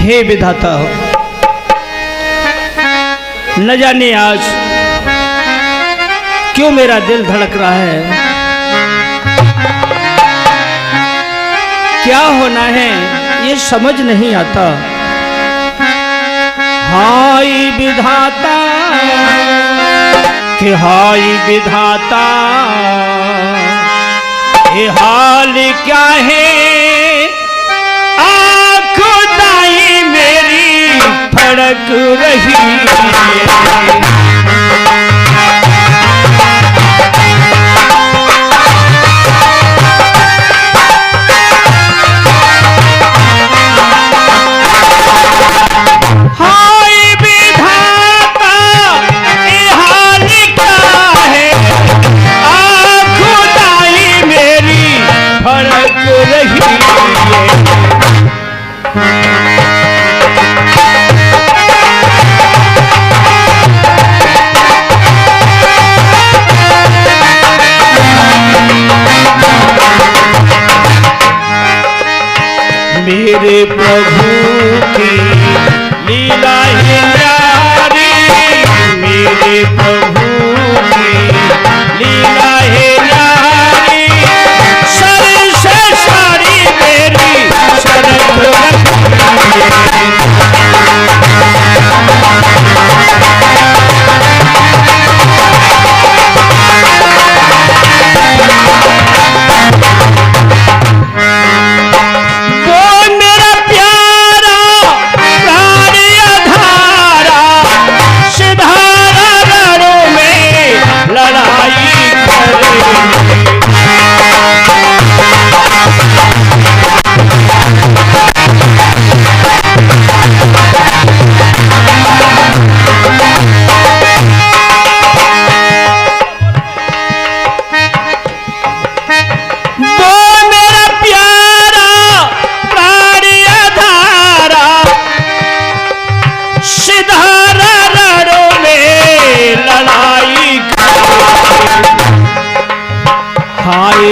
हे विधाता, न जाने आज क्यों मेरा दिल धड़क रहा है, क्या होना है ये समझ नहीं आता। हाय विधाता कि हाय विधाता, ये हाल क्या है, आँख दाई मेरी फड़क रही है। मेरे प्रभु की लीला है न्यारी, मेरे प्रभु की लीला है न्यारी, सर से सारी मेरी सरक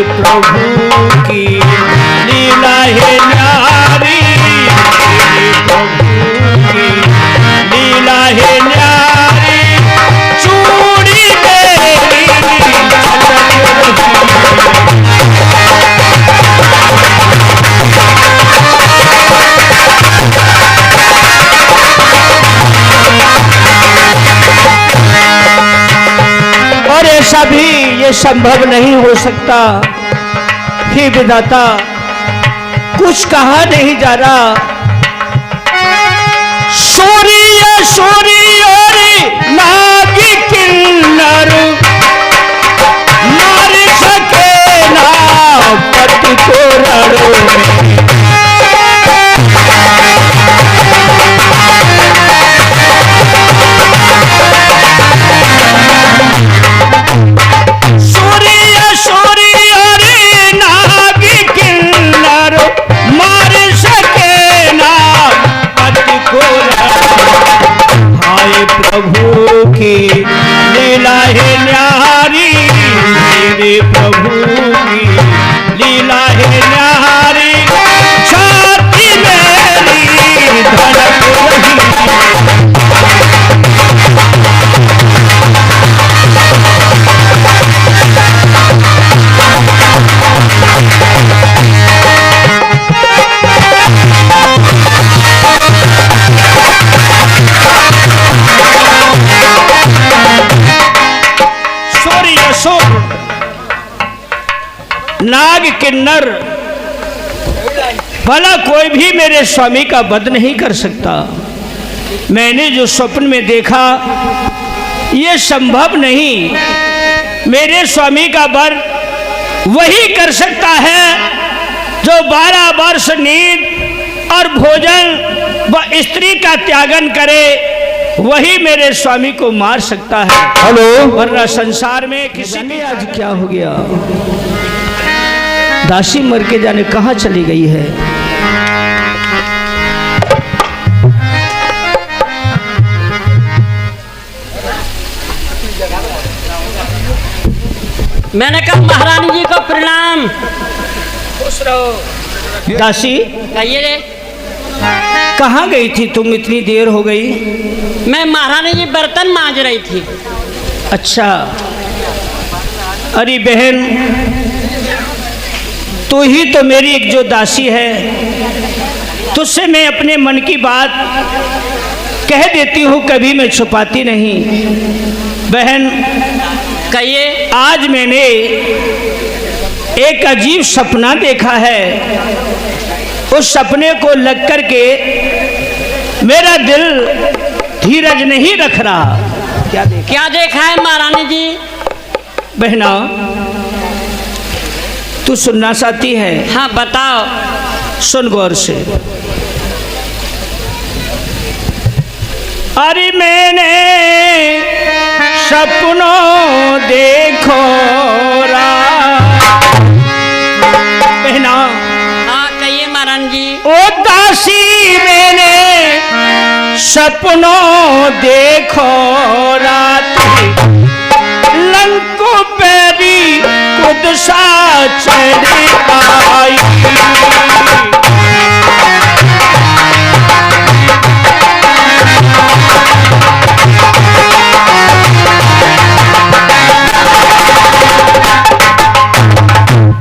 प्रभु की लीला है न्यारी, प्रभु की लीला है न्यारी, चूड़ी मेरी और ऐसा भी ये संभव नहीं हो सकता। हे विधाता, कुछ कहा नहीं जा रहा। सूर्य सूर्य नागी किन्नर मार सके ना पति को रणों में। प्रभु की लीला है न्यारी, मेरे प्रभु की लीला है न्यारी, छाती मेरी धड़क रही। नाग किन्नर भला कोई भी मेरे स्वामी का वध नहीं कर सकता। मैंने जो स्वप्न में देखा ये संभव नहीं। मेरे स्वामी का वर वही कर सकता है जो 12 वर्ष नींद और भोजन व स्त्री का त्यागन करे, वही मेरे स्वामी को मार सकता है। हेलो, वरना संसार में किसी ने आज क्या हो गया, दासी मर के जाने कहाँ चली गई है। मैंने कहा महारानी जी को प्रणाम। खुश रहो। दासी कहिए रे। कहाँ गई थी तुम, इतनी देर हो गई? मैं महारानी जी बर्तन मांज रही थी। अच्छा, अरे बहन, तू ही तो मेरी एक जो दासी है, तुझसे मैं अपने मन की बात कह देती हूँ, कभी मैं छुपाती नहीं। बहन, कहिए। आज मैंने एक अजीब सपना देखा है। उस सपने को लग कर के मेरा दिल धीरज नहीं रख रहा। क्या देखा है महारानी जी? बहना, तू सुनना चाहती है? हाँ बताओ। सुन गौर से। अरे मैंने सपनों देखो बहना। हाँ कहिए महारानी जी। ओ दासी, मैंने सपनों देखो रात, लंको पैरी कुदसा चढ़ी आई।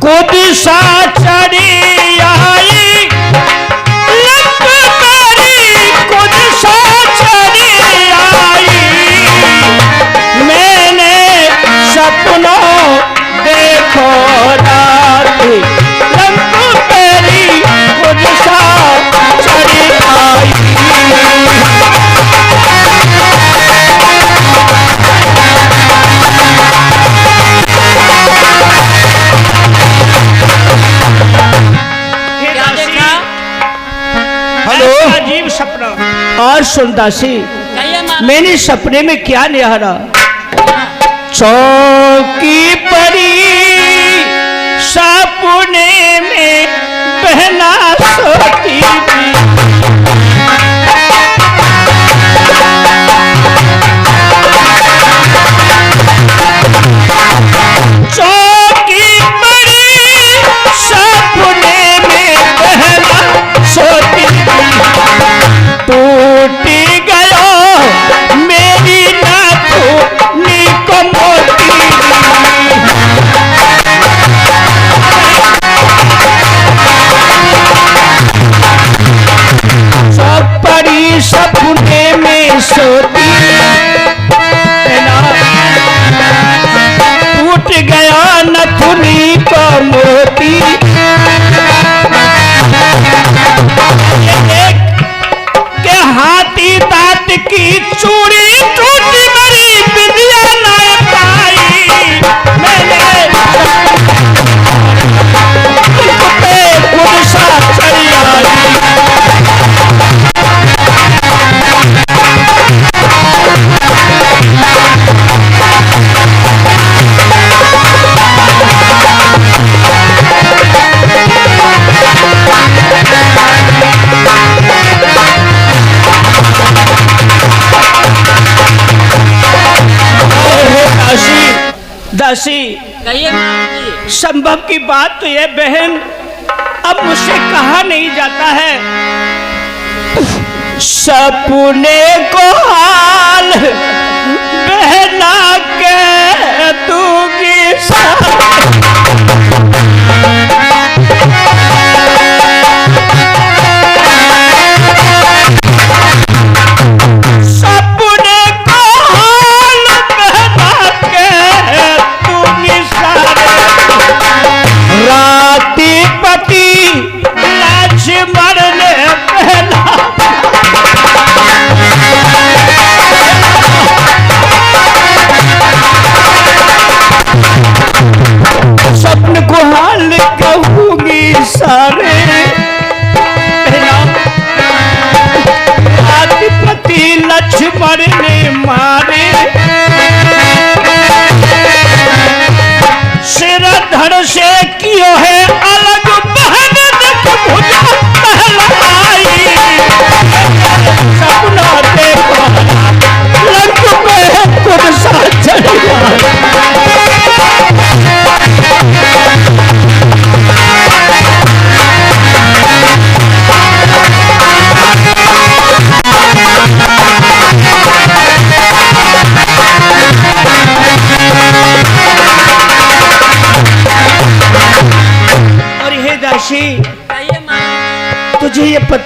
कुदसा चढ़ी आई, लंक पैरी कुदसा चढ़ी आई। मैंने सपनों देखो रात, लंक पैरी कुदसा चढ़ी आई। अजीब सपना। और सुन दासी, मैंने सपने में क्या निहारा? चौकी पड़ी सपने में बहना सोती थी। चौकी पड़ी सपने में बहना सोती थी। टूट गयो मेरी नाथुनी को मोती। सब पड़ी सपने में सोती, टूट गया नथुनी को मोती। हाथी दांत की चूड़ी टूटी, मेरी बिंदिया न पाई। मैंने पे कुदसा चढ़ी आई। दासी, संभव की बात तो ये बहन, अब मुझसे कहा नहीं जाता है। सपने को हाल बहना के दूंगी स्वप्न को हाल कहूंगी सारे। पति लक्ष्मण ने मारे, सिर धड़ से क्यों है अलग, बहन देख मुझे पहलाई। सपना देखो लंक पे कुदसा चढ़ी आई।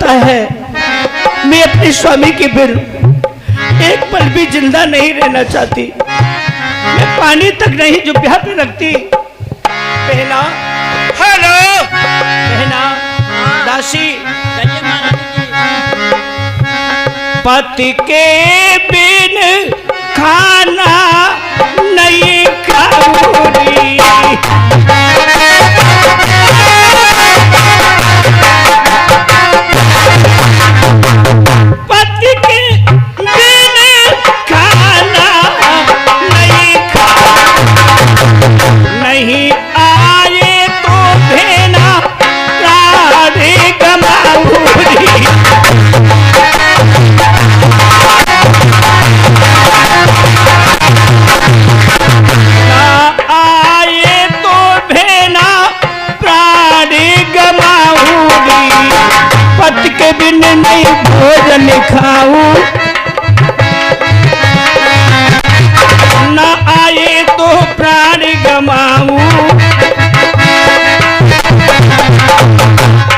लगता है मैं अपने स्वामी के बिन एक पल भी जिंदा नहीं रहना चाहती। मैं पानी तक नहीं जो ब्याह पे रखती। बहना, हेलो बहना, दासी, कहिए महारानी जी। पति के बिन खाना नहीं खाऊंगी। पति के बिन खाना नहीं नहीं आए तो भेना प्राणी गमाऊंगी। ना आए तो भेना प्राणी गमाऊंगी। पति के बिन नहीं भोजन खाऊं। ना आए तो प्राण गमाऊं।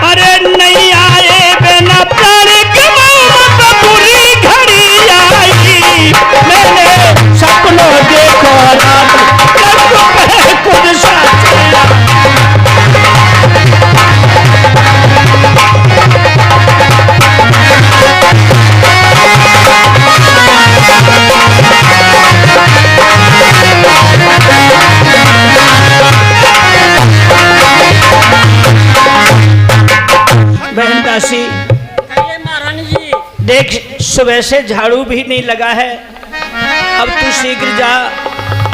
अरे नहीं आए बिना प्राण गमाऊं तो बुरी घड़ी आई। मैंने सपनों देखो रात खुद साथ। बहन दासी, कहिए महारानी जी। देख सुबह से झाड़ू भी नहीं लगा है। अब तू शीघ्र जा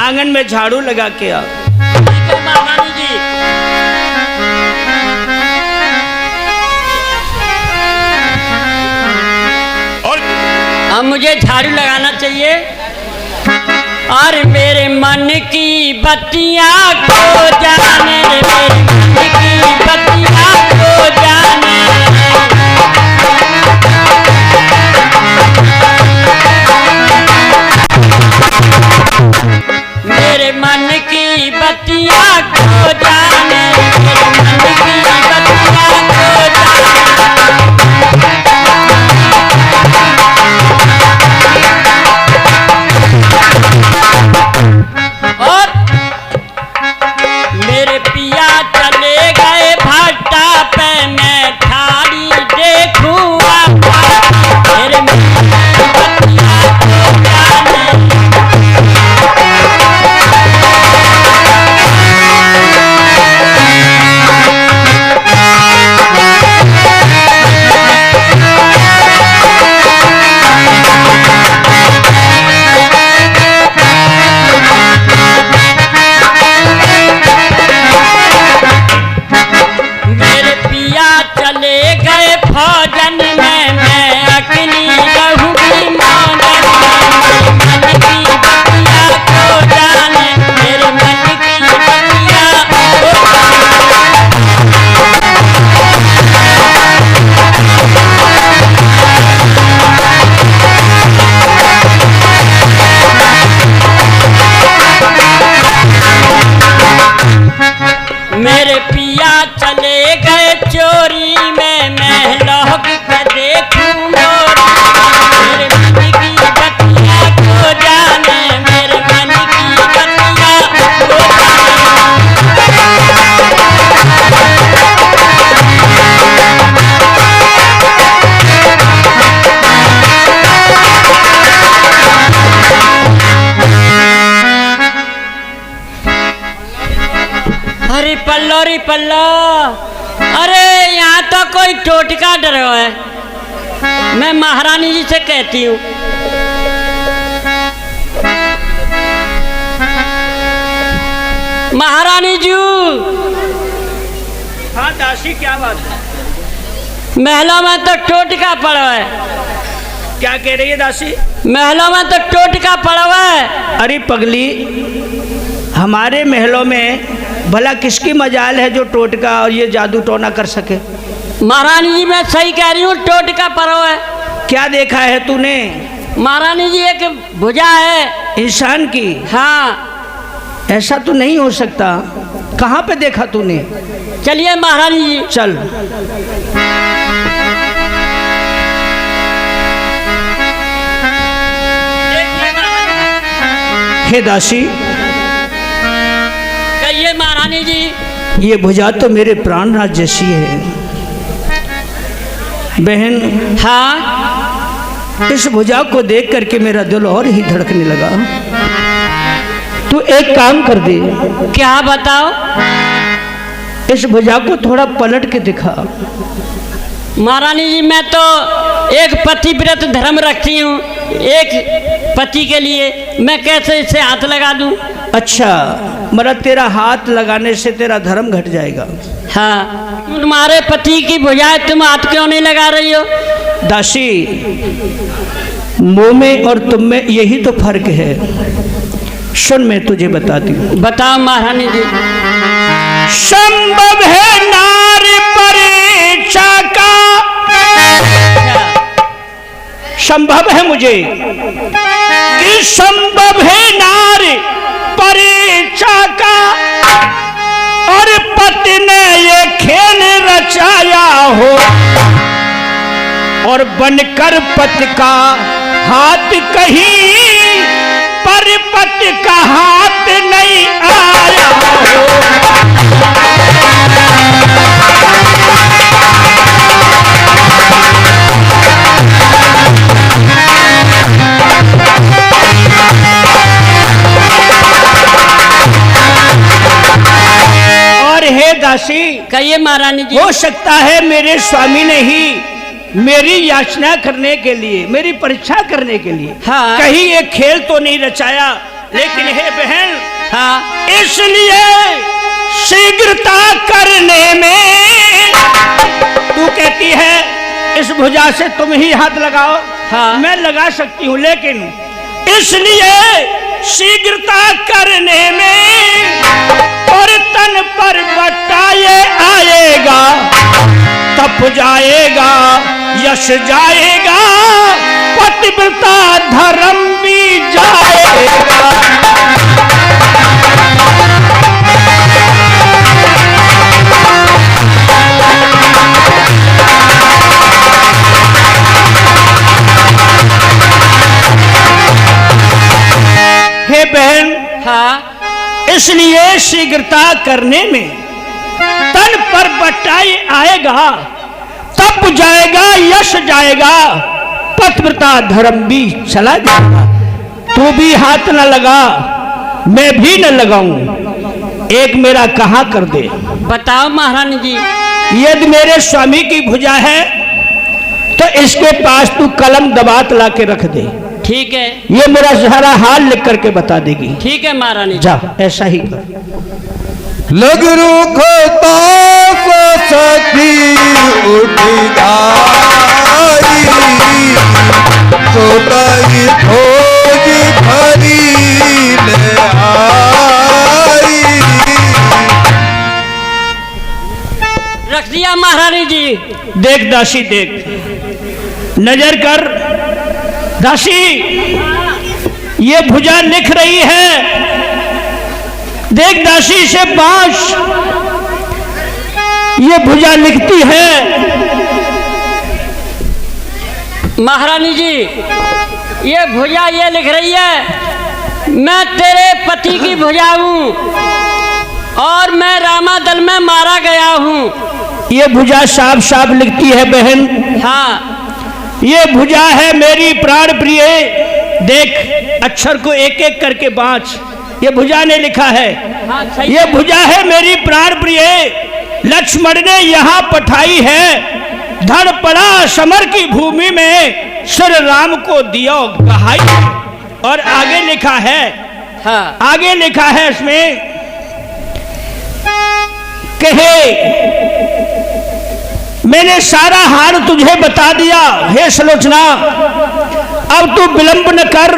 आंगन में झाड़ू लगा के आ। ठीक है महारानी जी। और अब मुझे झाड़ू लगाना चाहिए। और मेरे मन की बत्तियां को जाने रे, मेरे मन की बत्तियां को जाने। मेरे मन की बत्तियां को जाने, मेरे मन की बत्तियां को जाने। और मेरे पिया चले गए भट्टा पे, मैं ठाड़ी देखूंगा। मेरे मन की बत्तियां को जाने। मेरे पिया चले गए फौजन में, मैं अकेली रहूंगी मौजन में। मेरे मन की बत्तियां को जाने, मेरे मन की बत्तियां को जाने। मेरे पिया चले गए चोरी में, मैं लौक के देखूं मोरी। मेरे मन की बत्तियां को जाने, मेरे मन की बत्तियां को जाने। अरे पल्लो रे पल्लो, अरे यहाँ तो कोई टोटका डरो है। मैं महारानी जी से कहती हूँ। महारानी जी, हाँ दासी, क्या बात है? महलों में तो टोटका पड़ा है। क्या कह रही है दासी? महलों में तो टोटका पड़ा है। अरे पगली, हमारे महलों में भला किसकी मजाल है जो टोटका और ये जादू टोना कर सके? महारानी जी मैं सही कह रही हूँ, टोटका पड़ा है। क्या देखा है तूने? महारानी जी एक भुजा है इंसान की। हाँ। ऐसा तो नहीं हो सकता। कहाँ पे देखा तूने? चलिए महारानी जी। चल। हे दासी, कहिए महारानी जी। ये भुजा तो मेरे प्राणनाथ जैसी है बहन। हाँ, इस भुजा को देख करके मेरा दिल और ही धड़कने लगा। तू एक काम कर दे, क्या बताओ? इस भुजा को थोड़ा पलट के दिखा। महारानी जी, मैं तो एक पतिव्रत धर्म रखती हूँ, एक पति के लिए मैं कैसे इसे हाथ लगा दूँ? अच्छा, मरा तेरा हाथ लगाने से तेरा धर्म घट जाएगा। हाँ, तुम्हारे पति की भुजाएं तुम हाथ क्यों नहीं लगा रही हो? दासी, मुँह में और तुम में यही तो फर्क है। सुन, मैं तुझे बताती हूँ। बताओ महारानी जी। संभव है नारी परीक्षा का, संभव है मुझे कि संभव है नारी परीक्षा का, और पति ने ये खेल रचाया हो, और बनकर पति का हाथ कहीं पर पति का हाथ नहीं आया हो। और हे दासी, कहिए महारानी जी। हो सकता है मेरे स्वामी ने ही मेरी याचना करने के लिए, मेरी परीक्षा करने के लिए, हाँ, कहीं एक खेल तो नहीं रचाया। लेकिन हे बहन, हाँ, इसलिए शीघ्रता करने में तू कहती है इस भुजा से तुम ही हाथ लगाओ। हाँ, मैं लगा सकती हूँ, लेकिन इसलिए शीघ्रता करने में और तन पर बटाए आएगा, तप जाएगा, यश जाएगा, पतिव्रता धर्म भी जाएगा। हे बहन, हाँ, इसलिए शीघ्रता करने में तन पर बटाई आएगा, तप जाएगा, यश जाएगा, पतिव्रता धर्म भी चला जाएगा। तू भी हाथ न लगा, मैं भी न लगाऊं, एक मेरा कहा कर दे। बताओ महारानी जी। यदि मेरे स्वामी की भुजा है तो इसके पास तू कलम दबात ला के रख दे। ठीक है, ये मेरा सारा हाल लिख करके बता देगी। ठीक है महारानी। जा, ऐसा ही कर। लग रुखता सखी उठी गाई, सोताई खोज भरी ले आई। रख दिया महारानी जी। देख दासी, देख, नजर कर दासी, ये भुजा लिख रही है। देख दासी से बांस, ये भुजा लिखती है। महारानी जी, ये भुजा ये लिख रही है, मैं तेरे पति की भुजा हूँ और मैं रामादल में मारा गया हूँ। ये भुजा साफ साफ लिखती है बहन। हाँ, ये भुजा है मेरी प्राण प्रिय। देख, अक्षर को एक एक करके बांच, ये भुजा ने लिखा है। हाँ, सही ये है। भुजा है मेरी प्राण प्रिय, लक्ष्मण ने यहाँ पठाई है। धड़ पड़ा समर की भूमि में, श्री राम को दियो गहाई। और आगे लिखा है, हाँ, आगे लिखा है इसमें, कहे मैंने सारा हाल तुझे बता दिया। हे सुलोचना, अब तू विलंब न कर,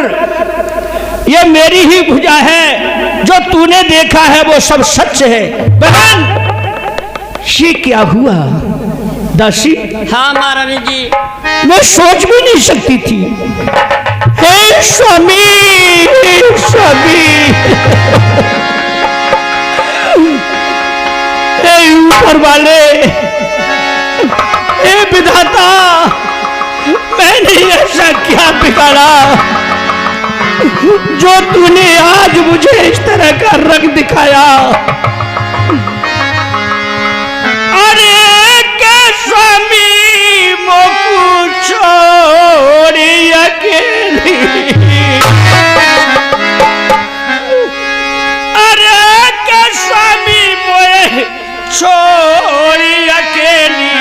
ये मेरी ही भुजा है, जो तूने देखा है वो सब सच है। बहन, ये क्या हुआ दासी? हाँ महारानी जी। मैं सोच भी नहीं सकती थी। हे स्वामी, हे स्वामी, हे ऊपर वाले, हे विधाता, मैंने ऐसा क्या बिगाड़ा जो तूने आज मुझे इस तरह का रंग दिखाया। अरे के स्वामी मोकू छोड़ी अकेली, अरे के स्वामी मोए छोड़ी अकेली,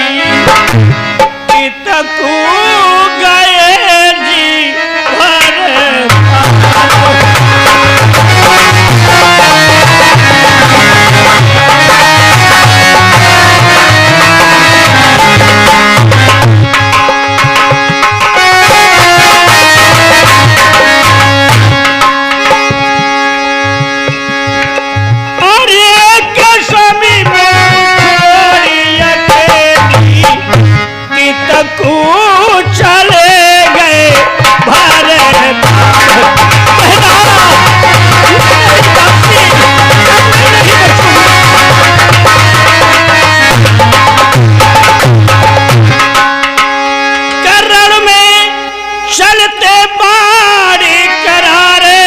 तकू गए जी भर। चले गए भारत करण में चलते बाड़ी करारे,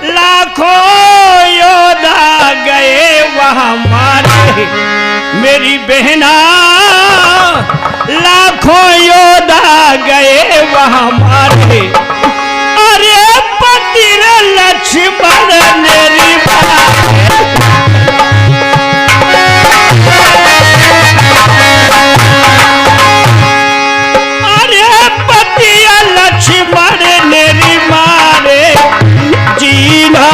लाखों योद्धा गए वहां मारे। मेरी बहना लाखों योद्धा गए वहां मारे। अरे पति लक्ष्मण मेरी अरे पति लक्ष्मण मेरी मारे, जीना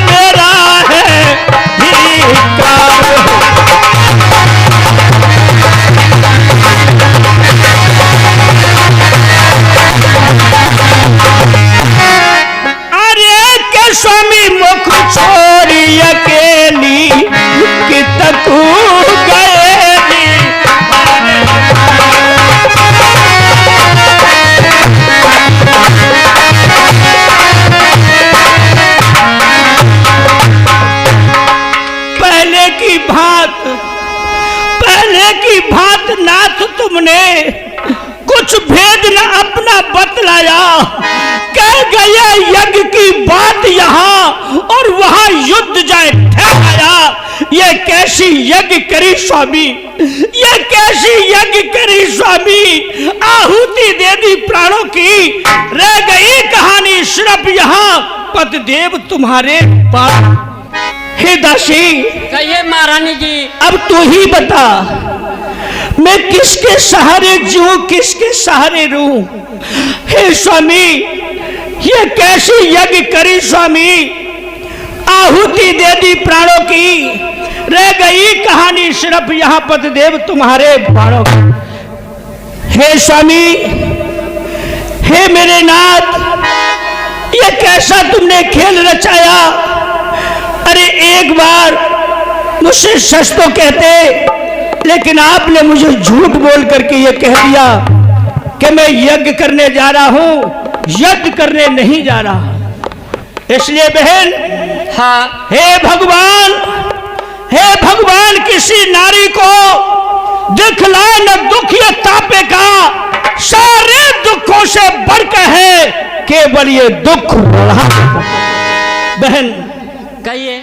मेरा है धिक्कार। स्वामी मुख छोड़ी अकेली, कि तकू गए जी। पहले की भांत नाथ तुमने कुछ भेद न अपना बतलाया। कह गए यज्ञ की बात यहाँ और वहां युद्ध जाए ठहराया। ये कैसी यज्ञ करी स्वामी, ये कैसी यज्ञ करी स्वामी। आहुति दे दी प्राणों की, रह गई कहानी सिर्फ यहाँ पतिदेव तुम्हारे पास। हे दासी, कहिए महारानी जी। अब तू ही बता, मैं किसके सहारे जीऊं, किसके सहारे रहूं। हे स्वामी, ये कैसी यज्ञ करी स्वामी। आहुति दे दी प्राणों की, रह गई कहानी सिर्फ यहाँ पतिदेव तुम्हारे प्राणों की। हे स्वामी, हे मेरे नाथ, ये कैसा तुमने खेल रचाया। अरे एक बार मुझसे सच तो कहते, लेकिन आपने मुझे झूठ बोल करके ये कह दिया कि मैं यज्ञ करने जा रहा हूं, यज्ञ करने नहीं जा रहा। इसलिए बहन, हाँ, हे भगवान किसी नारी को दिखलाए न दुख या तापे का, सारे दुखों से बढ़कर है केवल ये दुख। बहन कहिए।